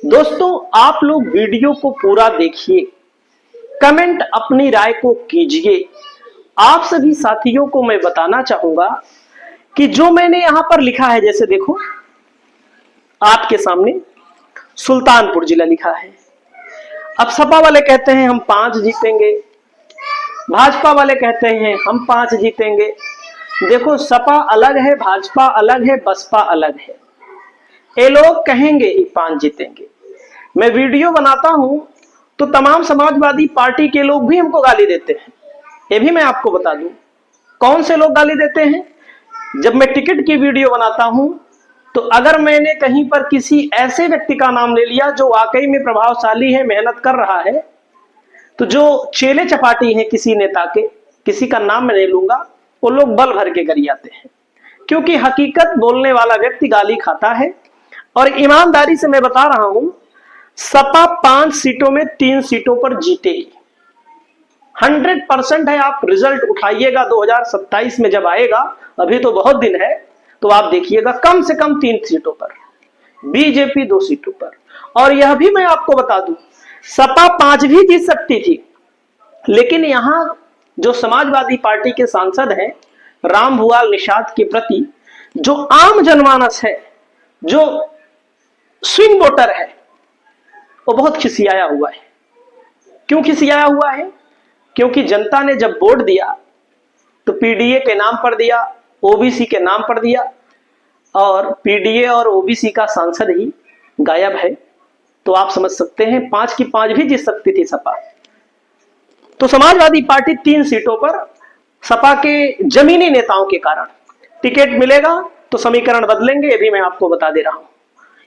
दोस्तों आप लोग वीडियो को पूरा देखिए, कमेंट अपनी राय को कीजिए। आप सभी साथियों को मैं बताना चाहूंगा कि जो मैंने यहां पर लिखा है, जैसे देखो आपके सामने सुल्तानपुर जिला लिखा है। अब सपा वाले कहते हैं हम 5 जीतेंगे, भाजपा वाले कहते हैं हम 5 जीतेंगे। देखो सपा अलग है, भाजपा अलग है, बसपा अलग है। ये लोग कहेंगे 5 जीतेंगे। मैं वीडियो बनाता हूं तो तमाम समाजवादी पार्टी के लोग भी हमको गाली देते हैं। ये भी मैं आपको बता दूं कौन से लोग गाली देते हैं। जब मैं टिकट की वीडियो बनाता हूं तो अगर मैंने कहीं पर किसी ऐसे व्यक्ति का नाम ले लिया जो वाकई में प्रभावशाली है, मेहनत कर रहा है, तो जो चेले चपाटी है किसी नेता के, किसी का नाम मैं नहीं लूंगा, वो लोग बल भर के गरियाते हैं, क्योंकि हकीकत बोलने वाला व्यक्ति गाली खाता है। और ईमानदारी से मैं बता रहा हूं, सपा 5 सीटों में 3 सीटों पर जीतेगी। 100% है। आप रिजल्ट उठाइएगा 2027 में जब आएगा, अभी तो बहुत दिन है, तो आप देखिएगा कम से कम 3 सीटों पर, बीजेपी 2 सीटों पर। और यह भी मैं आपको बता दूं, सपा 5 भी जीत सकती थी, लेकिन यहां जो समाजवादी पार्टी के सांसद हैं रामभुआल निषाद के प्रति जो आम जनमानस है, जो स्विंग वोटर है, वो बहुत खिसियाया हुआ है। क्यों खिसियाया हुआ है? क्योंकि जनता ने जब वोट दिया तो पीडीए के नाम पर दिया, ओबीसी के नाम पर दिया, और पीडीए और ओबीसी का सांसद ही गायब है। तो आप समझ सकते हैं 5 की 5 भी जीत सकती थी सपा। तो समाजवादी पार्टी 3 सीटों पर सपा के जमीनी नेताओं के कारण टिकट मिलेगा तो समीकरण बदलेंगे, ये भी मैं आपको बता दे रहा हूं।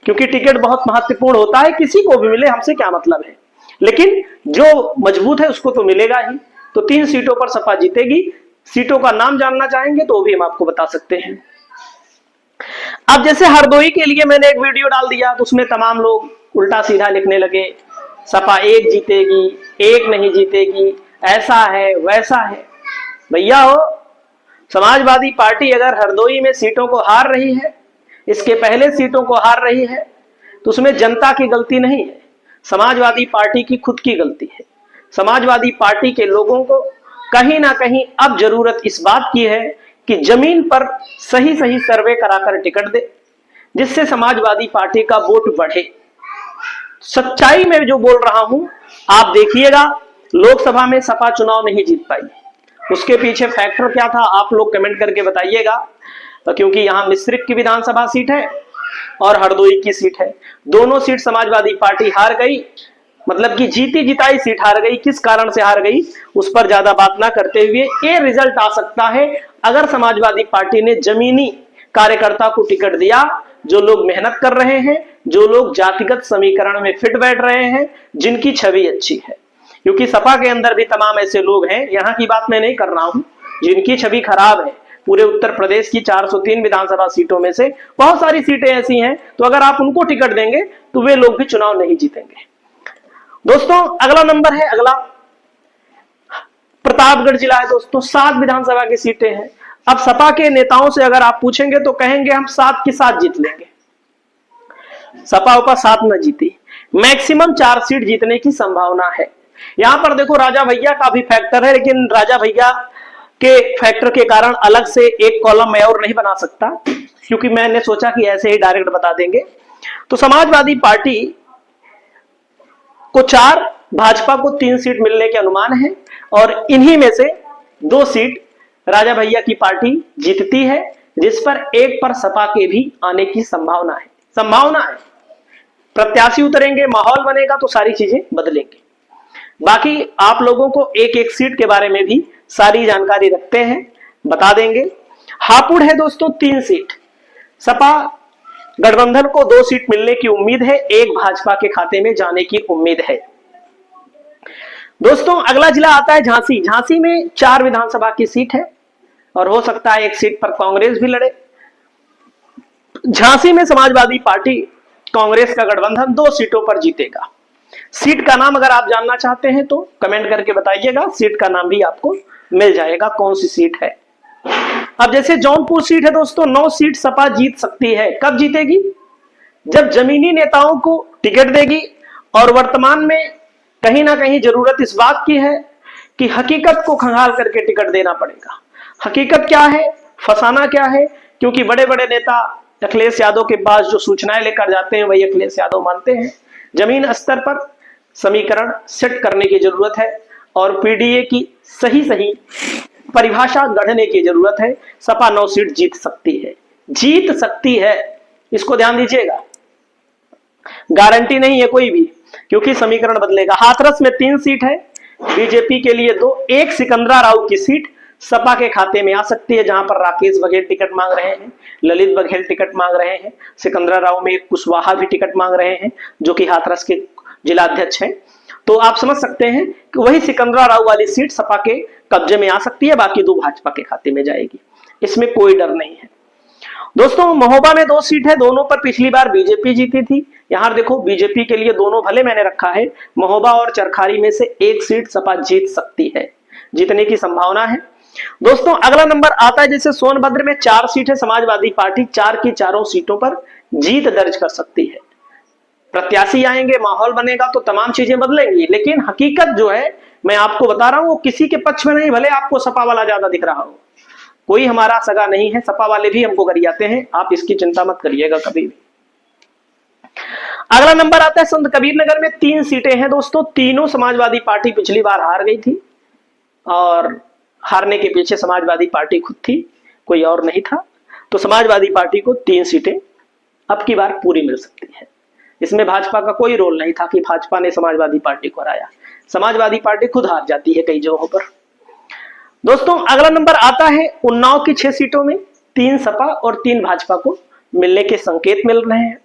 क्योंकि टिकट बहुत महत्वपूर्ण होता है, किसी को भी मिले हमसे क्या मतलब है, लेकिन जो मजबूत है उसको तो मिलेगा ही। तो 3 सीटों पर सपा जीतेगी। सीटों का नाम जानना चाहेंगे तो वो भी हम आपको बता सकते हैं। अब जैसे हरदोई के लिए मैंने एक वीडियो डाल दिया तो उसमें तमाम लोग उल्टा सीधा लिखने लगे, सपा 1 जीतेगी, 1 नहीं जीतेगी, ऐसा है वैसा है। भैया हो, समाजवादी पार्टी अगर हरदोई में सीटों को हार रही है, इसके पहले सीटों को हार रही है, तो उसमें जनता की गलती नहीं है, समाजवादी पार्टी की खुद की गलती है। समाजवादी पार्टी के लोगों को कहीं ना कहीं अब जरूरत इस बात की है कि जमीन पर सही सही सर्वे कराकर टिकट दे, जिससे समाजवादी पार्टी का वोट बढ़े। सच्चाई में जो बोल रहा हूं, आप देखिएगा लोकसभा में सपा चुनाव नहीं जीत पाई। उसके पीछे फैक्टर क्या था, आप लोग कमेंट करके बताइएगा। तो क्योंकि यहां मिश्रित की विधानसभा सीट है और हरदोई की सीट है, दोनों सीट समाजवादी पार्टी हार गई, मतलब कि जीती जिताई सीट हार गई। किस कारण से हार गई उस पर ज्यादा बात ना करते हुए, ये रिजल्ट आ सकता है अगर समाजवादी पार्टी ने जमीनी कार्यकर्ता को टिकट दिया, जो लोग मेहनत कर रहे हैं, जो लोग जातिगत समीकरण में फिट बैठ रहे हैं, जिनकी छवि अच्छी है। क्योंकि सपा के अंदर भी तमाम ऐसे लोग हैं, यहां की बात मैं नहीं कर रहा हूं, जिनकी छवि खराब है। पूरे उत्तर प्रदेश की 403 विधानसभा सीटों में से बहुत सारी सीटें ऐसी हैं, तो अगर आप उनको टिकट देंगे तो वे लोग भी चुनाव नहीं जीतेंगे। दोस्तों अगला नंबर है, अगला प्रतापगढ़ जिला है। दोस्तों 7 विधानसभा की सीटें हैं। अब सपा के नेताओं से अगर आप पूछेंगे तो कहेंगे हम 7 की 7 जीत लेंगे। सपा का 7 न जीती, मैक्सिमम 4 सीट जीतने की संभावना है। यहां पर देखो राजा भैया का भी फैक्टर है, लेकिन राजा भैया के फैक्टर के कारण अलग से एक कॉलम मैं और नहीं बना सकता, क्योंकि मैंने सोचा कि ऐसे ही डायरेक्ट बता देंगे। तो समाजवादी पार्टी को 4, भाजपा को 3 सीट मिलने के अनुमान है, और इन्हीं में से 2 सीट राजा भैया की पार्टी जीतती है, जिस पर 1 पर सपा के भी आने की संभावना है। प्रत्याशी उतरेंगे, माहौल बनेगा तो सारी चीजें बदलेंगे। बाकी आप लोगों को एक एक सीट के बारे में भी सारी जानकारी रखते हैं, बता देंगे। हापुड़ है दोस्तों 3 सीट, सपा गठबंधन को 2 सीट मिलने की उम्मीद है, 1 भाजपा के खाते में जाने की उम्मीद है। दोस्तों अगला जिला आता है झांसी। झांसी में 4 विधानसभा की सीट है, और हो सकता है 1 सीट पर कांग्रेस भी लड़े। झांसी में समाजवादी पार्टी कांग्रेस का गठबंधन 2 सीटों पर जीतेगा। सीट का नाम अगर आप जानना चाहते हैं तो कमेंट करके बताइएगा, सीट का नाम भी आपको मिल जाएगा कौन सी सीट है। अब जैसे जौनपुर सीट है दोस्तों, 9 सीट सपा जीत सकती है। कब जीतेगी? जब जमीनी नेताओं को टिकट देगी और वर्तमान में कहीं ना कहीं जरूरत इस बात की है कि हकीकत को खंगाल करके टिकट देना पड़ेगा। हकीकत क्या है, फसाना क्या है, क्योंकि बड़े बड़े नेता अखिलेश यादव के पास जो सूचनाएं लेकर जाते हैं वही अखिलेश यादव मानते हैं। जमीन स्तर पर समीकरण सेट करने की जरूरत है और पीडीए की सही सही परिभाषा गढ़ने की जरूरत है। सपा 9 सीट जीत सकती है, जीत सकती है, इसको ध्यान दीजिएगा। गारंटी नहीं है कोई भी, क्योंकि समीकरण बदलेगा। हाथरस में 3 सीट है, बीजेपी के लिए 2, एक सिकंदरा राव की सीट सपा के खाते में आ सकती है, जहां पर राकेश बघेल टिकट मांग रहे हैं, ललित बघेल टिकट मांग रहे हैं, सिकंदरा राव में कुशवाहा भी टिकट मांग रहे हैं जो कि हाथरस के जिलाध्यक्ष हैं। तो आप समझ सकते हैं कि वही सिकंदरा राव वाली सीट सपा के कब्जे में आ सकती है, बाकी 2 भाजपा के खाते में जाएगी, इसमें कोई डर नहीं है। दोस्तों महोबा में 2 सीट है, दोनों पर पिछली बार बीजेपी जीती थी। यहां देखो बीजेपी के लिए दोनों भले मैंने रखा है, महोबा और चरखारी में से 1 सीट सपा जीत सकती है, जीतने की संभावना है। दोस्तों अगला नंबर आता है, जैसे सोनभद्र में 4 सीट है, समाजवादी पार्टी 4 की 4 सीटों पर जीत दर्ज कर सकती है। प्रत्याशी आएंगे, माहौल बनेगा तो तमाम चीजें बदलेंगी, लेकिन हकीकत जो है मैं आपको बता रहा हूं वो किसी के पक्ष में नहीं, भले आपको सपा वाला ज्यादा दिख रहा हो। कोई हमारा सगा नहीं है, सपा वाले भी हमको गरियाते हैं, आप इसकी चिंता मत करिएगा कभी भी। अगला नंबर आता है संत कबीर नगर में 3 सीटें हैं दोस्तों, तीनों समाजवादी पार्टी पिछली बार हार गई थी और हारने के पीछे समाजवादी पार्टी खुद थी, कोई और नहीं था। तो समाजवादी पार्टी को 3 सीटें अब की बार पूरी मिल सकती है। इसमें भाजपा का कोई रोल नहीं था कि भाजपा ने समाजवादी पार्टी को हराया, समाजवादी पार्टी खुद हार जाती है कई जगहों पर। दोस्तों अगला नंबर आता है उन्नाव की 6 सीटों में 3 सपा और 3 भाजपा को मिलने के संकेत मिल रहे हैं।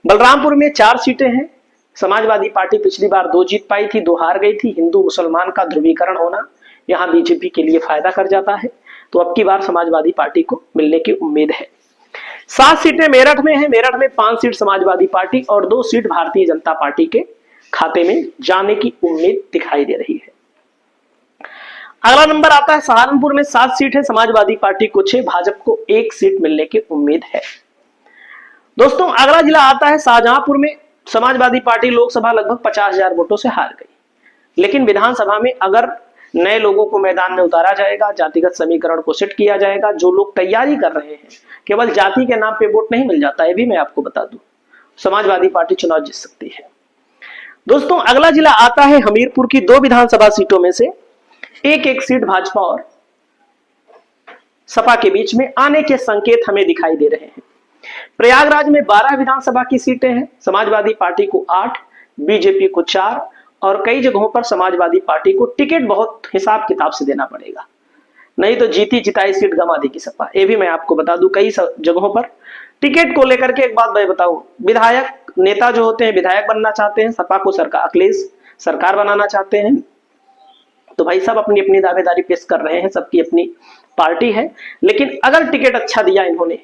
बलरामपुर में 4 सीटें हैं, समाजवादी पार्टी पिछली बार 2 जीत पाई थी, 2 हार गई थी। हिंदू मुसलमान का ध्रुवीकरण होना यहां बीजेपी के लिए फायदा कर जाता है, तो अब की बार समाजवादी पार्टी को मिलने की उम्मीद है। 7 सीटें मेरठ में है, मेरठ में 5 सीट समाजवादी पार्टी और 2 सीट भारतीय जनता पार्टी के खाते में जाने की उम्मीद दिखाई दे रही है। अगला नंबर आता है सहारनपुर में 7 सीट है, समाजवादी पार्टी को 6, भाजपा को 1 सीट मिलने की उम्मीद है। दोस्तों अगला जिला आता है शाहजहांपुर में, समाजवादी पार्टी लोकसभा लगभग 50,000 वोटों से हार गई, लेकिन विधानसभा में अगर नए लोगों को मैदान में उतारा जाएगा, जातिगत समीकरण को सेट किया जाएगा, जो लोग तैयारी कर रहे हैं, केवल जाति के नाम पे वोट नहीं मिल जाता है, भी मैं आपको बता दूं, समाजवादी पार्टी चुनाव जीत सकती है। दोस्तों अगला जिला आता है हमीरपुर की 2 विधानसभा सीटों में से 1-1 सीट भाजपा और सपा के बीच में आने के संकेत हमें दिखाई दे रहे हैं। प्रयागराज में 12 विधानसभा की सीटें हैं, समाजवादी पार्टी को 8, बीजेपी को 4 और कई जगहों पर समाजवादी पार्टी को टिकट बहुत हिसाब किताब से देना पड़ेगा, नहीं तो जीती जिताई सीट गंवा देगी सपा। ये भी मैं आपको बता दूं, कई जगहों पर टिकट को लेकर के एक बात मैं बताऊं, विधायक नेता जो होते हैं विधायक बनना चाहते हैं, सपा को सरकार अखिलेश सरकार बनाना चाहते हैं, तो भाई सब अपनी अपनी दावेदारी पेश कर रहे हैं, सबकी अपनी पार्टी है। लेकिन अगर टिकट अच्छा दिया इन्होंने,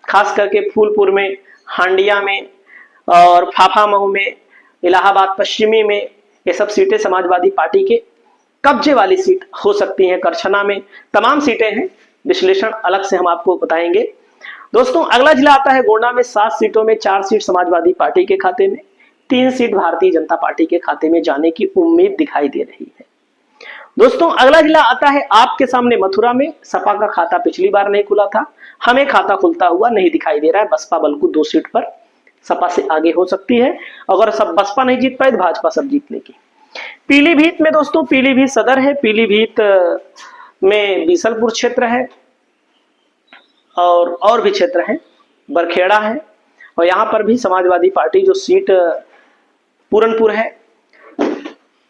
खास करके फूलपुर में, हांडिया में और फाफामऊ में, इलाहाबाद पश्चिमी में, ये सब सीटें समाजवादी पार्टी के कब्जे वाली सीट हो सकती हैं। करछना में तमाम सीटें हैं, विश्लेषण अलग से हम आपको बताएंगे। दोस्तों अगला जिला आता है गोंडा में 7 सीटों में 4 सीट समाजवादी पार्टी के खाते में, 3 सीट भारतीय जनता पार्टी के खाते में जाने की उम्मीद दिखाई दे रही है। दोस्तों अगला जिला आता है आपके सामने मथुरा में, सपा का खाता पिछली बार नहीं खुला था, हमें खाता खुलता हुआ नहीं दिखाई दे रहा है। बसपा बल्कु 2 सीट पर सपा से आगे हो सकती है, अगर सब बसपा नहीं जीत पाए तो भाजपा सब जीत लेगी। पीलीभीत में दोस्तों, पीलीभीत सदर है, पीलीभीत में बीसलपुर क्षेत्र है और भी क्षेत्र हैं, बरखेड़ा है, और यहां पर भी समाजवादी पार्टी जो सीट पूरनपुर है,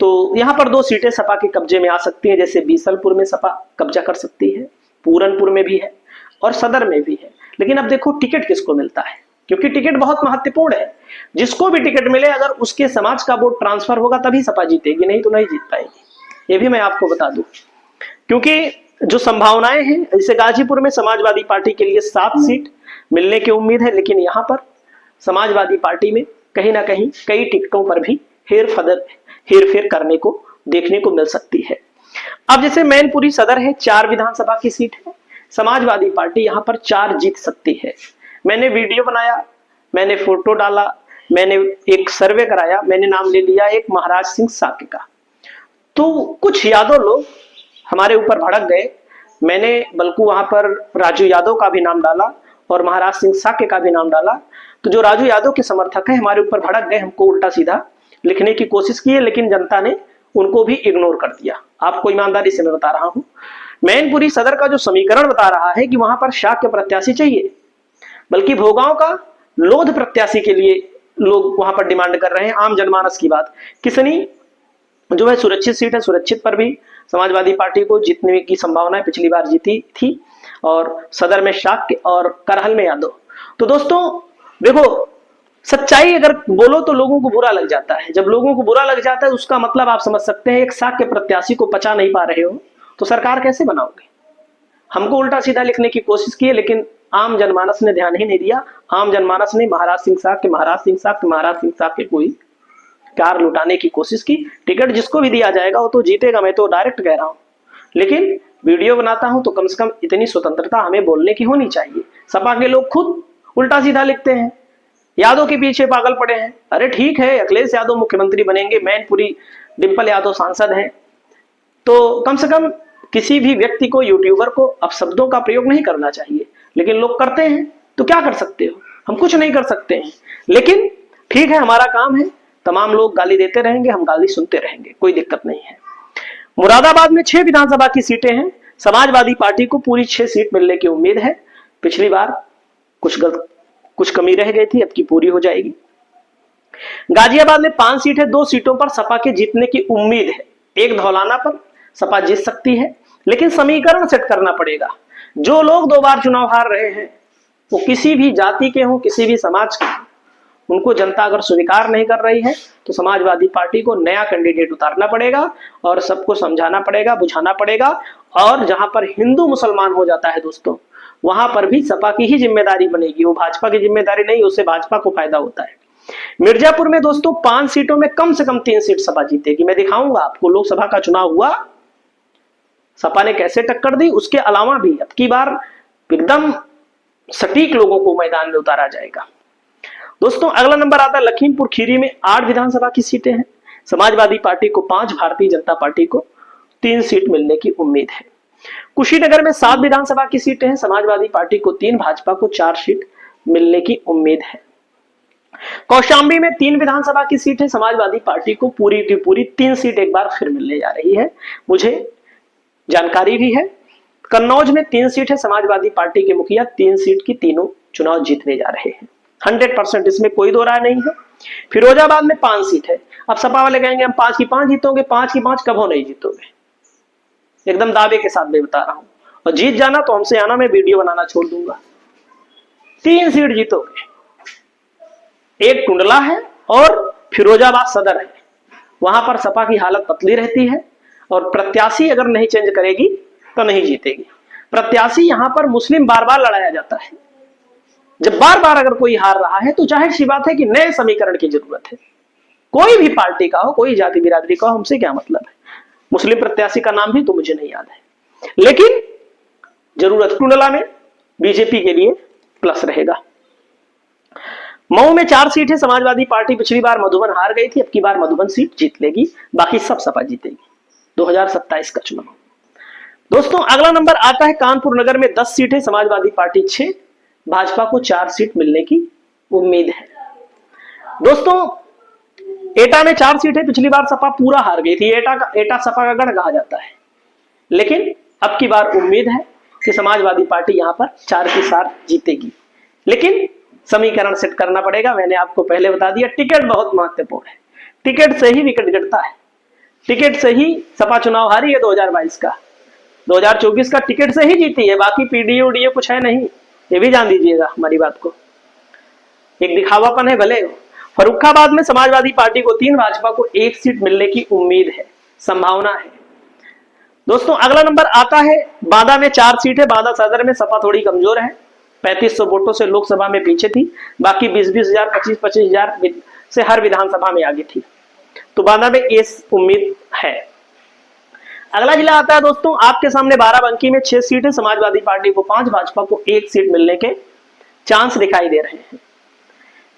तो यहां पर 2 सीटें सपा के कब्जे में आ सकती हैं। जैसे बीसलपुर में सपा कब्जा कर सकती है, पूरनपुर में भी है और सदर में भी है। लेकिन अब देखो टिकट किसको मिलता है, क्योंकि टिकट बहुत महत्वपूर्ण है। जिसको भी टिकट मिले, अगर उसके समाज का वोट ट्रांसफर होगा तभी सपा जीतेगी, नहीं तो नहीं जीत पाएगी। ये भी मैं आपको बता दूं, क्योंकि जो संभावनाएं हैं, जैसे गाजीपुर में समाजवादी पार्टी के लिए 7 सीट मिलने की उम्मीद है, लेकिन यहां पर समाजवादी पार्टी में कहीं ना कहीं कई टिकटों पर भी हेरफेर करने को देखने को मिल सकती है। अब जैसे मैनपुरी सदर है, 4 विधानसभा की सीट है, समाजवादी पार्टी यहां पर 4 जीत सकती है। मैंने वीडियो बनाया मैंने फोटो डाला, मैंने एक सर्वे कराया, मैंने नाम ले लिया एक महाराज सिंह साके का। तो कुछ यादव लोग हमारे ऊपर भड़क गए। मैंने बल्कि वहां पर राजू यादव का भी नाम डाला और महाराज सिंह साके का भी नाम डाला। तो जो राजू यादव के समर्थक है हमारे ऊपर भड़क गए, हमको उल्टा सीधा लिखने की कोशिश की है, लेकिन जनता ने उनको भी इग्नोर कर दिया। आपको ईमानदारी से मैं बता रहा हूं, मैनपुरी सदर का जो समीकरण बता रहा है कि वहां पर शाक्य प्रत्याशी चाहिए, बल्कि भोगांव का लोध प्रत्याशी के लिए लोग वहां पर डिमांड कर रहे हैं। आम जनमानस की बात, किसनी जो है सुरक्षित सीट है, सुरक्षित पर भी समाजवादी पार्टी को जीतने की संभावना है, पिछली बार जीती थी, और सदर में शाक्य और करहल में यादव। तो दोस्तों देखो, सच्चाई अगर बोलो तो लोगों को बुरा लग जाता है। जब लोगों को बुरा लग जाता है उसका मतलब आप समझ सकते हैं, एक शाक्य प्रत्याशी को पचा नहीं पा रहे हो तो सरकार कैसे बनाओगे। हमको उल्टा सीधा लिखने की कोशिश की है, लेकिन आम जनमानस ने ध्यान ही नहीं दिया। आम जनमानस ने महाराज सिंह साक्य, महाराज सिंह साक्य, महाराज सिंह साक्य को ही कार लुटाने की कोशिश की। टिकट जिसको भी दिया जाएगा वो तो जीतेगा, मैं तो डायरेक्ट कह रहा हूं। लेकिन वीडियो बनाता हूं तो कम से कम इतनी स्वतंत्रता हमें बोलने की होनी चाहिए। सपा के लोग खुद उल्टा सीधा लिखते हैं, यादव के पीछे पागल पड़े हैं। अरे ठीक है, अखिलेश यादव मुख्यमंत्री बनेंगे, मैनपुरी डिंपल यादव सांसद हैं, तो कम से कम किसी भी व्यक्ति को, यूट्यूबर को अपशब्दों का प्रयोग नहीं करना चाहिए, लेकिन लोग करते हैं। तो क्या कर सकते हो, हम कुछ नहीं कर सकते हैं। लेकिन ठीक है, हमारा काम है, तमाम लोग गाली देते रहेंगे, हम गाली सुनते रहेंगे, कोई दिक्कत नहीं है। मुरादाबाद में 6 विधानसभा की सीटें हैं। समाजवादी पार्टी को पूरी 6 सीट मिलने की उम्मीद है। पिछली बार कुछ कमी रह गई थी, अब की पूरी हो जाएगी। गाजियाबाद में 5 सीट है, 2 सीटों पर सपा के जीतने की उम्मीद है। एक धौलाना पर सपा जीत सकती है, लेकिन समीकरण सेट करना पड़ेगा। जो लोग 2 बार चुनाव हार रहे हैं वो किसी भी जाति के हों, किसी भी समाज के हों, उनको जनता अगर स्वीकार नहीं कर रही है तो समाजवादी पार्टी को नया कैंडिडेट उतारना पड़ेगा और सबको समझाना पड़ेगा, बुझाना पड़ेगा। और जहां पर हिंदू मुसलमान हो जाता है दोस्तों, वहां पर भी सपा की ही जिम्मेदारी बनेगी, वो भाजपा की जिम्मेदारी नहीं, उससे भाजपा को फायदा होता है। मिर्जापुर में दोस्तों 5 सीटों में कम से कम 3 सीट सपा जीतेगी। मैं दिखाऊंगा आपको लोकसभा का चुनाव हुआ, सपा ने कैसे टक्कर दी। उसके अलावा भी अब की बार एकदम सटीक लोगों को मैदान में उतारा जाएगा। दोस्तों अगला नंबर आता है लखीमपुर खीरी में 8 विधानसभा की सीटें हैं। समाजवादी पार्टी को 5, भारतीय जनता पार्टी को 3 सीट मिलने की उम्मीद है। कुशीनगर में 7 विधानसभा की सीटें हैं। समाजवादी पार्टी को 3, भाजपा को 4 सीट मिलने की उम्मीद है। कौशाम्बी में 3 विधानसभा की सीट है। समाजवादी पार्टी को पूरी की पूरी 3 सीट एक बार फिर मिलने जा रही है, मुझे जानकारी भी है। कन्नौज में 3 सीट है। समाजवादी पार्टी के मुखिया 3 सीट की तीनों चुनाव जीतने जा रहे हैं, 100%, इसमें कोई दो राय नहीं है। फिरोजाबाद में 5 सीट है। अब सपा वाले कहेंगे हम 5 की 5 जीतोगे, 5 की 5 कभी नहीं जीतोगे, एकदम दावे के साथ मैं बता रहा हूं। और जीत जाना तो हमसे आना, मैं वीडियो बनाना छोड़ दूंगा। 3 सीट जीतोगे, एक टुंडला है और फिरोजाबाद सदर है। वहां पर सपा की हालत पतली रहती है और प्रत्याशी अगर नहीं चेंज करेगी तो नहीं जीतेगी। प्रत्याशी यहां पर मुस्लिम बार बार लड़ाया जाता है। जब बार बार अगर कोई हार रहा है तो जाहिर सी बात है कि नए समीकरण की जरूरत है। कोई भी पार्टी का हो, कोई जाति बिरादरी का हो, हमसे क्या मतलब है। मुस्लिम प्रत्याशी का नाम भी तो मुझे नहीं याद है, लेकिन जरूरत टुंडला में बीजेपी के लिए प्लस रहेगा। मऊ में 4 सीट है। समाजवादी पार्टी पिछली बार मधुबन हार गई थी, अब की बार मधुबन सीट जीत लेगी, बाकी सब सपा जीतेगी। 2027 का चुनाव। दोस्तों अगला नंबर आता है कानपुर नगर में 10 सीट है। समाजवादी पार्टी 6, भाजपा को 4 सीट मिलने की उम्मीद है। दोस्तों एटा में 4 सीट है। पिछली बार सपा पूरा हार गई थी, एटा सपा का गढ़ कहा जाता है, लेकिन अब की बार उम्मीद है कि समाजवादी पार्टी यहां पर 4 की 4 जीतेगी, लेकिन समीकरण सेट करना पड़ेगा। मैंने आपको पहले बता दिया, टिकट बहुत महत्वपूर्ण है। टिकट से ही विकेट गिरता है, टिकट से ही सपा चुनाव हारी है 2022 का, 2024 का टिकट से ही जीती है, बाकी पीडीए उडीए कुछ है नहीं, ये भी जान दीजिएगा हमारी बात को। एक दिखावापन है भले। फर्रुखाबाद में समाजवादी पार्टी को 3, भाजपा को 1 सीट मिलने की उम्मीद है, संभावना है। दोस्तों अगला नंबर आता है बांदा में 4 सीट है। बांदा सदर में सपा थोड़ी कमजोर है, 3500 वोटों से लोकसभा में पीछे थी, बाकी 20-20 हजार 25-25 हजार से हर विधानसभा में आगे थी, तो बांदा में ये उम्मीद है। अगला जिला आता है दोस्तों आपके सामने बाराबंकी में 6 सीट है। समाजवादी पार्टी को 5, भाजपा को 1 सीट मिलने के चांस दिखाई दे रहे हैं।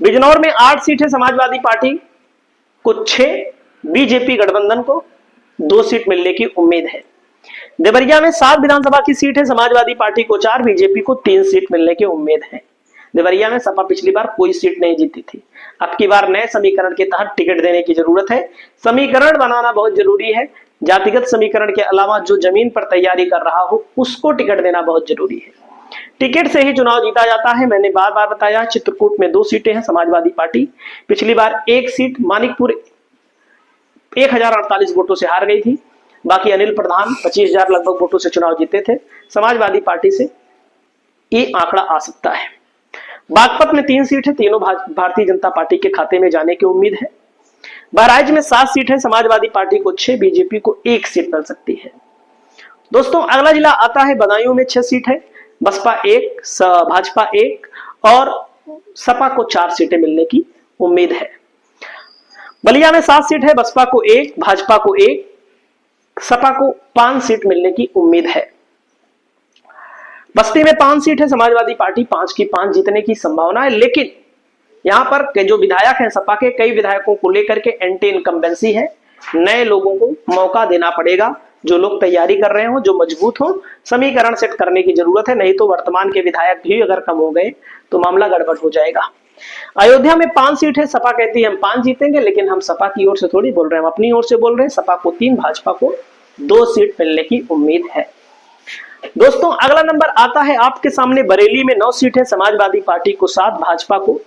बिजनौर में 8 सीट है समाजवादी पार्टी को 6, बीजेपी गठबंधन को 2 सीट मिलने की उम्मीद है। देवरिया में 7 विधानसभा की सीट है, समाजवादी पार्टी को 4, बीजेपी को 3 सीट मिलने की उम्मीद है। देवरिया में सपा पिछली बार कोई सीट नहीं जीती थी, अब की बार नए समीकरण के तहत टिकट देने की जरूरत है। समीकरण बनाना बहुत जरूरी है, जातिगत समीकरण के अलावा जो जमीन पर तैयारी कर रहा हो उसको टिकट देना बहुत जरूरी है। टिकट से ही चुनाव जीता जाता है। मैंने बार बार बताया, चित्रकूट में 2 सीटें हैं समाजवादी पार्टी पिछली बार 1 सीट मानिकपुर 1048 वोटों से हार गई थी। बाकी अनिल प्रधान 25,000 लगभग वोटों से चुनाव जीते थे। समाजवादी पार्टी से ये आंकड़ा आ सकता है। बागपत में 3 सीट है, तीनों भारतीय जनता पार्टी के खाते में जाने की उम्मीद है। बहराइच में 7 सीट है, समाजवादी पार्टी को 6, बीजेपी को 1 सीट मिल सकती है। दोस्तों अगला जिला आता है बदायूं में 6 सीट है, बसपा 1, भाजपा 1 और सपा को 4 सीटें मिलने की उम्मीद है। बलिया में 7 सीट है, बसपा को 1, भाजपा को 1, सपा को 5 सीट मिलने की उम्मीद है। बस्ती में 5 सीट है, समाजवादी पार्टी 5 की 5 जीतने की संभावना है, लेकिन यहां पर जो विधायक हैं सपा के, कई विधायकों को लेकर के एंटी इनकम्बेंसी है। नए लोगों को मौका देना पड़ेगा, जो लोग तैयारी कर रहे हो, जो मजबूत हो। समीकरण सेट करने की जरूरत है, नहीं तो वर्तमान के विधायक भी अगर कम हो गए तो मामला गड़बड़ हो जाएगा। अयोध्या में 5 सीट है, सपा कहती है हम 5 जीतेंगे, लेकिन हम सपा की ओर से थोड़ी बोल रहे हैं, हम अपनी ओर से बोल रहे हैं। सपा को 3, भाजपा को 2 सीट मिलने की उम्मीद है। दोस्तों अगला नंबर आता है आपके सामने, बरेली में 9 सीट है, समाजवादी पार्टी को 7, भाजपा को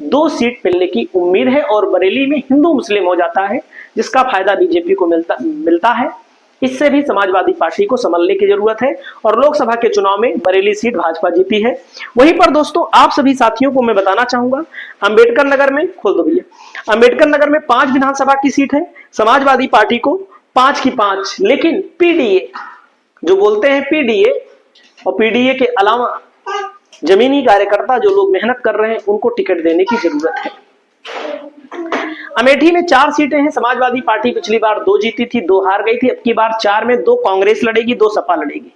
2 सीट मिलने की उम्मीद है। और बरेली में हिंदू मुस्लिम हो जाता है, जिसका फायदा बीजेपी को मिलता है। इससे भी समाजवादी पार्टी को संभलने की जरूरत है। और लोकसभा के चुनाव में बरेली सीट भाजपा जीती है। वहीं पर दोस्तों आप सभी साथियों को मैं बताना चाहूंगा, अंबेडकर नगर में खोल दो भैया, अंबेडकर नगर में 5 विधानसभा की सीट है, समाजवादी पार्टी को 5 की 5, लेकिन पीडीए जो बोलते हैं, पीडीए और पीडीए के अलावा जमीनी कार्यकर्ता जो लोग मेहनत कर रहे हैं, उनको टिकट देने की जरूरत है। अमेठी में 4 सीटें हैं, समाजवादी पार्टी पिछली बार 2 जीती थी, 2 हार गई थी। अब की बार 4 में 2 कांग्रेस लड़ेगी, 2 सपा लड़ेगी।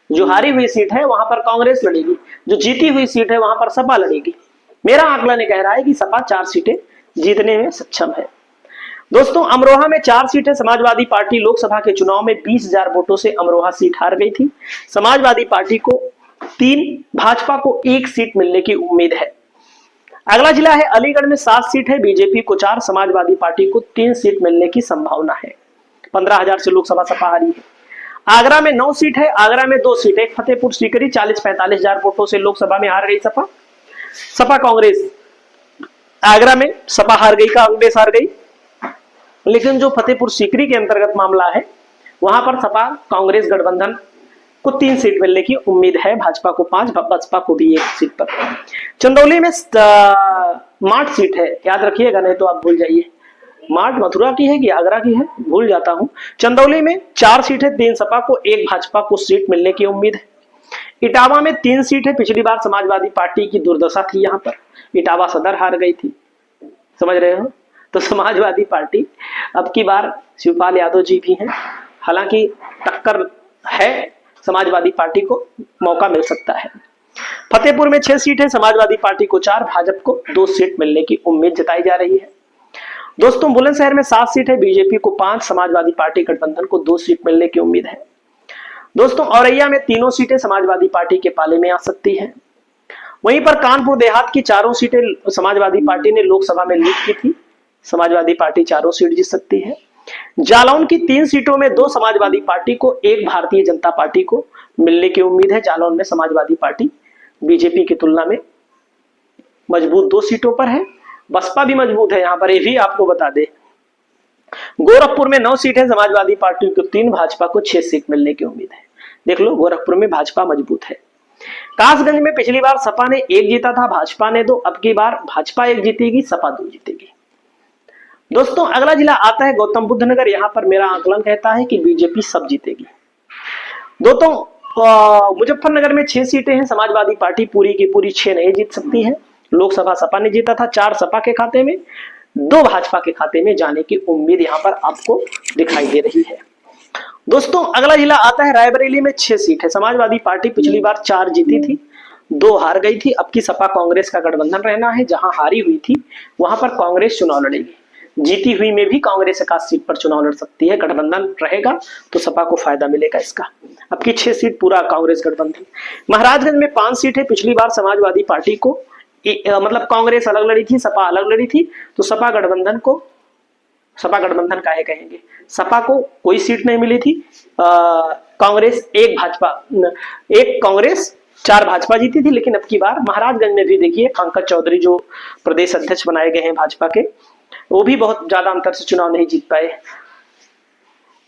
जो हारी हुई सीट है वहां पर कांग्रेस लड़ेगी, जो जीती हुई सीट है वहां पर सपा लड़ेगी। मेरा आंकलन कह रहा है कि सपा 4 सीटें जीतने में सक्षम है। दोस्तों अमरोहा में 4 सीटें, समाजवादी पार्टी लोकसभा के चुनाव में 20,000 वोटों से अमरोहा सीट हार गई थी। समाजवादी पार्टी को 3, भाजपा को 1 सीट मिलने की उम्मीद है। अगला जिला है अलीगढ़ में 7 सीट है, बीजेपी को 4, समाजवादी पार्टी को 3 सीट मिलने की संभावना है। 15,000 से लोकसभा सपा हारी है। आगरा में 9 सीट है, आगरा में 2 सीट है, फतेहपुर सीकरी 40-45,000 वोटों से लोकसभा में हार गई सपा कांग्रेस। आगरा में सपा हार गई, कांग्रेस हार गई, लेकिन जो फतेहपुर सीकरी के अंतर्गत मामला है वहां पर सपा कांग्रेस गठबंधन को 3 सीट मिलने की उम्मीद है, भाजपा को 5, बसपा को भी 1 सीट पर। चंदौली में 8 सीट है, याद रखिएगा नहीं तो आप भूल जाइए। मार्ट मथुरा की है कि आगरा की है, भूल जाता हूं। चंदौली में 4 सीट है, 3 सपा को, 1 भाजपा को सीट मिलने की उम्मीद है। इटावा में 3 सीट है, पिछली बार समाजवादी पार्टी की दुर्दशा थी, यहाँ पर इटावा सदर हार गई थी, समझ रहे हो। तो समाजवादी पार्टी अब की बार शिवपाल यादव जी भी हैं, हालांकि टक्कर है, समाजवादी पार्टी को मौका मिल सकता है। फतेहपुर में 6 सीट है, समाजवादी पार्टी को 4, भाजपा को 2 सीट मिलने की उम्मीद जताई जा रही है। दोस्तों बुलंदशहर में 7 सीट है, बीजेपी को 5, समाजवादी पार्टी गठबंधन को 2 सीट मिलने की उम्मीद है। दोस्तों औरैया में 3 सीटें समाजवादी पार्टी के पाले में आ सकती है। वहीं पर कानपुर देहात की 4 सीटें समाजवादी पार्टी ने लोकसभा में लीड की थी, समाजवादी पार्टी 4 सीट जीत सकती है। जालौन की 3 सीटों में 2 समाजवादी पार्टी को, 1 भारतीय जनता पार्टी को मिलने की उम्मीद है। जालौन में समाजवादी पार्टी बीजेपी की तुलना में मजबूत 2 सीटों पर है, बसपा भी मजबूत है यहाँ पर, ये भी आपको बता दे। गोरखपुर में 9 सीट है, समाजवादी पार्टी को 3, भाजपा को 6 सीट मिलने की उम्मीद है। देख लो गोरखपुर में भाजपा मजबूत है। कासगंज में पिछली बार सपा ने 1 जीता था, भाजपा ने 2, अब की बार भाजपा 1 जीतेगी, सपा 2 जीतेगी। दोस्तों अगला जिला आता है गौतम बुद्ध नगर, यहां पर मेरा आंकलन कहता है कि बीजेपी सब जीतेगी। दोस्तों मुजफ्फरनगर में 6 सीटें हैं, समाजवादी पार्टी पूरी की पूरी 6 नहीं जीत सकती है। लोकसभा सपा ने जीता था, 4 सपा के खाते में, 2 भाजपा के खाते में जाने की उम्मीद यहां पर आपको दिखाई दे रही है। दोस्तों अगला जिला आता है रायबरेली में 6 सीट है, समाजवादी पार्टी पिछली बार 4 जीती थी, 2 हार गई थी। अब की सपा कांग्रेस का गठबंधन रहना है, जहां हारी हुई थी वहां पर कांग्रेस चुनाव लड़ेगी, जीती हुई में भी कांग्रेस 1 सीट पर चुनाव लड़ सकती है। गठबंधन रहेगा तो सपा को फायदा मिलेगा इसका। अब की 6 सीट पूरा कांग्रेस गठबंधन। महाराजगंज में 5 सीट है। पिछली बार समाजवादी पार्टी को मतलब कांग्रेस अलग लड़ी थी, सपा अलग लड़ी थी, तो सपा गठबंधन काहे कहेंगे। सपा को कोई सीट नहीं मिली थी, कांग्रेस 1 भाजपा 1 कांग्रेस 4 भाजपा जीती थी। लेकिन अब की बार महाराजगंज में भी देखिए पंकज चौधरी जो प्रदेश अध्यक्ष बनाए गए हैं भाजपा के, वो भी बहुत ज्यादा अंतर से चुनाव नहीं जीत पाए।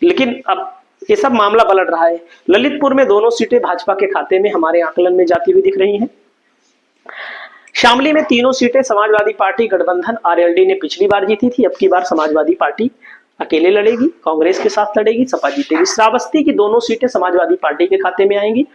लेकिन अब ये सब मामला पलट रहा है। ललितपुर में दोनों सीटें भाजपा के खाते में हमारे आकलन में जाती हुई दिख रही हैं। शामली में तीनों सीटें समाजवादी पार्टी गठबंधन आरएलडी ने पिछली बार जीती थी। अब की बार समाजवादी पार्टी अकेले लड़ेगी, कांग्रेस के साथ लड़ेगी, सपा जीतेगी। श्रावस्ती की दोनों सीटें समाजवादी पार्टी के खाते में आएंगी।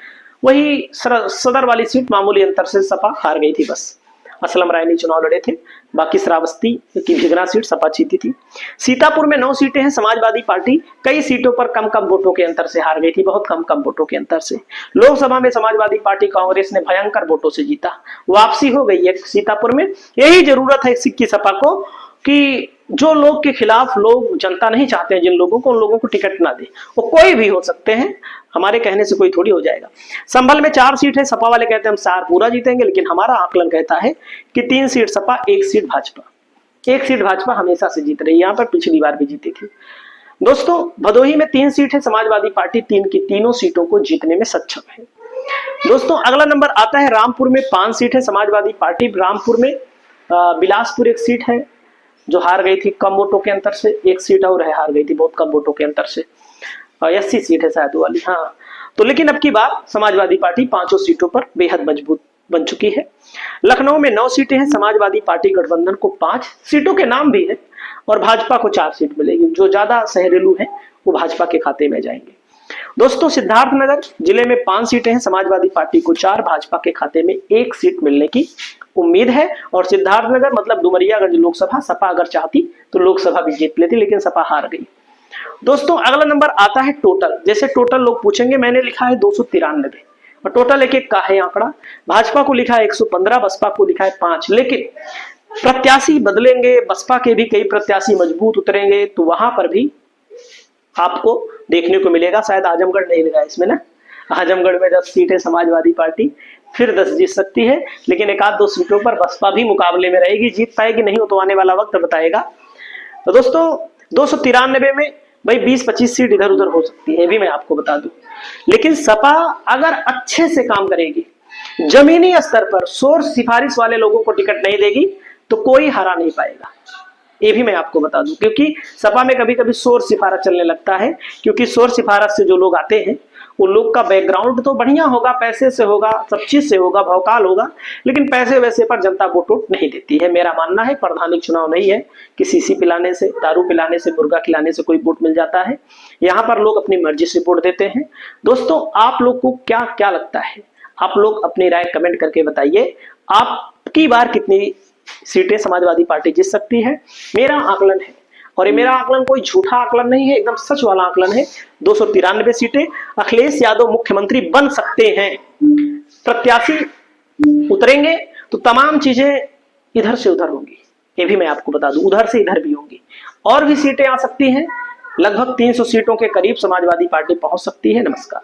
वही सदर वाली सीट मामूली अंतर से सपा हार गई थी, बस असलम राय ने चुनाव लड़े थे, बाकी श्रावस्ती की भिगना सीट सपा जीती थी। सीतापुर में 9 सीटें हैं। समाजवादी पार्टी कई सीटों पर कम वोटों के अंतर से हार गई थी, बहुत कम वोटों के अंतर से। लोकसभा में समाजवादी पार्टी कांग्रेस ने भयंकर वोटों से जीता, वापसी हो गई है सीतापुर में। यही जरूरत है सिक्की सपा को कि जो लोग के खिलाफ लोग जनता नहीं चाहते हैं, जिन लोगों को, उन लोगों को टिकट ना दे। वो कोई भी हो सकते हैं, हमारे कहने से कोई थोड़ी हो जाएगा। संभल में 4 सीट है। सपा वाले कहते हैं हम 4 पूरा जीतेंगे, लेकिन हमारा आकलन कहता है कि 3 seat Sapa, 1 seat Bhajpa. 1 seat Bhajpa हमेशा से जीत रही है, यहाँ पर पिछली बार भी जीती थी। दोस्तों भदोही में 3 सीट है। समाजवादी पार्टी 3 की तीनों सीटों को जीतने में सक्षम है। दोस्तों अगला नंबर आता है रामपुर में 5 सीट है। समाजवादी पार्टी रामपुर में बिलासपुर 1 सीट है जो हार गई थी कम वोटों के अंतर से। 1 सीट और है, हार गई थी बहुत कम वोटों के अंतर से। 80 सीट है शायद वाली, हाँ। तो लेकिन अब की बार समाजवादी पार्टी 5 सीटों पर बेहद मजबूत बन चुकी है। लखनऊ में 9 सीटें हैं। समाजवादी पार्टी गठबंधन को 5 सीटों के नाम भी है और भाजपा को 4 सीट मिलेगी। जो ज्यादा सहरेलू है वो भाजपा के खाते में जाएंगे। दोस्तों सिद्धार्थनगर जिले में 5 सीटें हैं। समाजवादी पार्टी को 4, भाजपा के खाते में 1 सीट मिलने की उम्मीद है। और सिद्धार्थनगर मतलब डुमरियागंज लोकसभा, सपा अगर चाहती तो लोकसभा भी जीत लेती, लेकिन सपा हार गई। दोस्तों अगला नंबर आता है टोटल। जैसे टोटल लोग पूछेंगे, मैंने लिखा है 293 और टोटल एक का है आंकड़ा। भाजपा को लिखा है 115, बसपा को लिखा है 5। लेकिन प्रत्याशी बदलेंगे, बसपा के भी कई प्रत्याशी मजबूत उतरेंगे, तो वहां पर भी आपको देखने को मिलेगा। शायद आजमगढ़ नहीं लगा इसमें ना, आजमगढ़ में 10 सीटें समाजवादी पार्टी फिर 10 जीत सकती है, लेकिन 1-2 सीटों पर बसपा भी मुकाबले में रहेगी। जीत पाएगी नहीं, तो आने वाला वक्त बताएगा। तो दोस्तों 293 में भाई 20-25 सीट इधर उधर हो सकती है, भी मैं आपको बता दूं। लेकिन सपा अगर अच्छे से काम करेगी, जमीनी स्तर पर सोर्स सिफारिश वाले लोगों को टिकट नहीं देगी, तो कोई हरा नहीं पाएगा, ये भी मैं आपको बता दूं। क्योंकि सपा में कभी कभी सोर्स सिफारिश चलने लगता है, क्योंकि सोर्स सिफारिश से जो लोग आते हैं उन लोग का बैकग्राउंड तो बढ़िया होगा, पैसे से होगा, सब चीज से होगा, भौकाल होगा, लेकिन पैसे वैसे पर जनता वोट नहीं देती है। मेरा मानना है प्रधानिक चुनाव नहीं है कि सीसी पिलाने से, दारू पिलाने से, मुर्गा खिलाने से कोई वोट मिल जाता है। यहाँ पर लोग अपनी मर्जी से वोट देते हैं। दोस्तों आप लोग को क्या क्या लगता है, आप लोग अपनी राय कमेंट करके बताइए। आपकी बार कितनी सीटें समाजवादी पार्टी जीत सकती है? मेरा आकलन है, और ये मेरा आकलन कोई झूठा आकलन नहीं है, एकदम सच वाला आकलन है। 293 सीटें, अखिलेश यादव मुख्यमंत्री बन सकते हैं। प्रत्याशी उतरेंगे तो तमाम चीजें इधर से उधर होंगी, ये भी मैं आपको बता दूं, उधर से इधर भी होंगी। और भी सीटें आ सकती हैं, लगभग 300 सीटों के करीब समाजवादी पार्टी पहुंच सकती है। नमस्कार।